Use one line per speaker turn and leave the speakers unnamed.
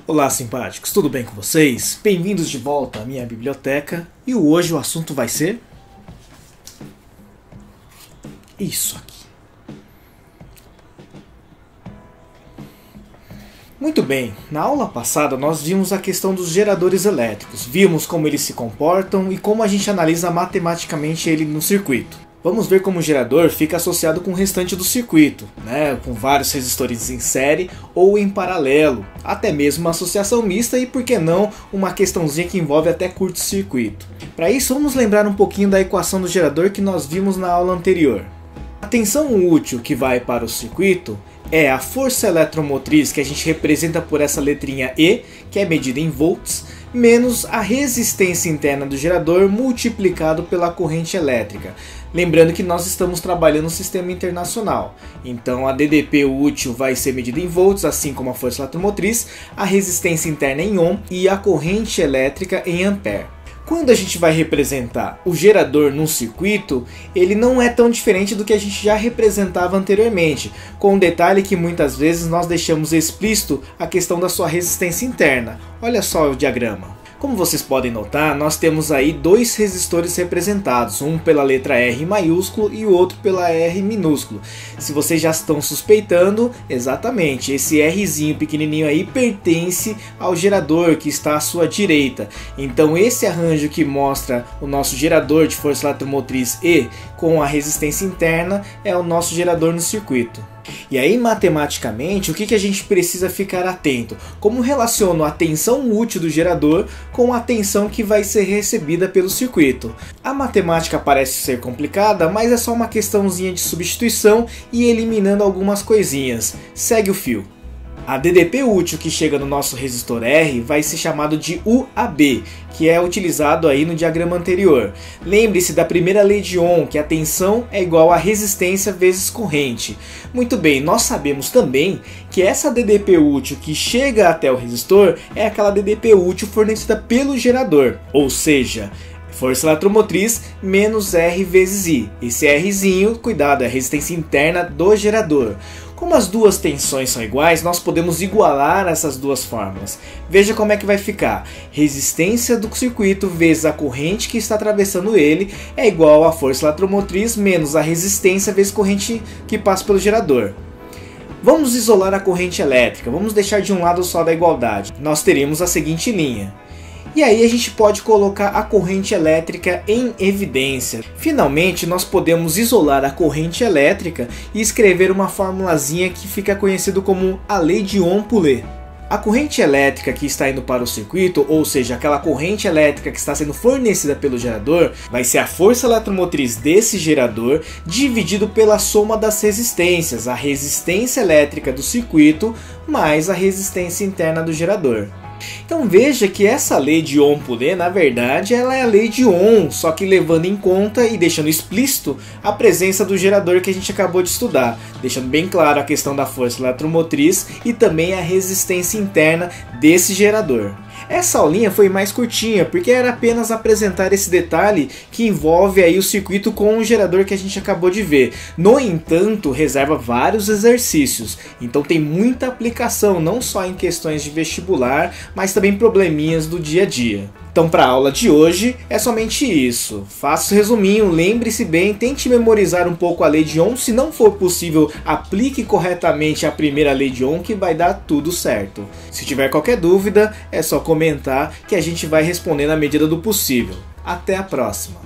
Olá, simpáticos, tudo bem com vocês? Bem-vindos de volta à minha biblioteca e hoje o assunto vai ser isso aqui. Muito bem, na aula passada nós vimos a questão dos geradores elétricos, vimos como eles se comportam e como a gente analisa matematicamente ele no circuito. Vamos ver como o gerador fica associado com o restante do circuito, com vários resistores em série ou em paralelo, até mesmo uma associação mista e, por que não, uma questãozinha que envolve até curto-circuito. Para isso, vamos lembrar um pouquinho da equação do gerador que nós vimos na aula anterior. A tensão útil que vai para o circuito é a força eletromotriz, que a gente representa por essa letrinha E, que é medida em volts, menos a resistência interna do gerador multiplicado pela corrente elétrica. Lembrando que nós estamos trabalhando no sistema internacional, então a DDP útil vai ser medida em volts, assim como a força eletromotriz, a resistência interna em ohm e a corrente elétrica em ampere. Quando a gente vai representar o gerador num circuito, ele não é tão diferente do que a gente já representava anteriormente, com um detalhe que muitas vezes nós deixamos explícito a questão da sua resistência interna. Olha só o diagrama. Como vocês podem notar, nós temos aí dois resistores representados, um pela letra R maiúsculo e o outro pela R minúsculo. Se vocês já estão suspeitando, exatamente, esse Rzinho pequenininho aí pertence ao gerador que está à sua direita. Então esse arranjo que mostra o nosso gerador de força eletromotriz E com a resistência interna é o nosso gerador no circuito. E aí, matematicamente, o que a gente precisa ficar atento? Como relaciono a tensão útil do gerador com a tensão que vai ser recebida pelo circuito? A matemática parece ser complicada, mas é só uma questãozinha de substituição e eliminando algumas coisinhas. Segue o fio. A DDP útil que chega no nosso resistor R vai ser chamado de UAB, que é utilizado aí no diagrama anterior. Lembre-se da primeira lei de Ohm, que a tensão é igual a resistência vezes corrente. Muito bem, nós sabemos também que essa DDP útil que chega até o resistor é aquela DDP útil fornecida pelo gerador, ou seja, força eletromotriz menos R vezes I. Esse Rzinho, cuidado, é a resistência interna do gerador. Como as duas tensões são iguais, nós podemos igualar essas duas fórmulas. Veja como é que vai ficar. Resistência do circuito vezes a corrente que está atravessando ele é igual a força eletromotriz menos a resistência vezes corrente que passa pelo gerador. Vamos isolar a corrente elétrica, vamos deixar de um lado só da igualdade. Nós teremos a seguinte linha. E aí a gente pode colocar a corrente elétrica em evidência. Finalmente nós podemos isolar a corrente elétrica e escrever uma formulazinha que fica conhecido como a lei de Ohm-Poulet. A corrente elétrica que está indo para o circuito, ou seja, aquela corrente elétrica que está sendo fornecida pelo gerador, vai ser a força eletromotriz desse gerador dividido pela soma das resistências, a resistência elétrica do circuito mais a resistência interna do gerador. Então veja que essa lei de Ohm-Poulet, na verdade, ela é a lei de Ohm, só que levando em conta e deixando explícito a presença do gerador que a gente acabou de estudar, deixando bem claro a questão da força eletromotriz e também a resistência interna desse gerador. Essa aulinha foi mais curtinha, porque era apenas apresentar esse detalhe que envolve aí o circuito com o gerador que a gente acabou de ver. No entanto, reserva vários exercícios, então tem muita aplicação, não só em questões de vestibular, mas também probleminhas do dia a dia. Então para a aula de hoje é somente isso. Faça o resuminho, lembre-se bem, tente memorizar um pouco a lei de Ohm. Se não for possível, aplique corretamente a primeira lei de Ohm que vai dar tudo certo. Se tiver qualquer dúvida, é só comentar que a gente vai responder na medida do possível. Até a próxima!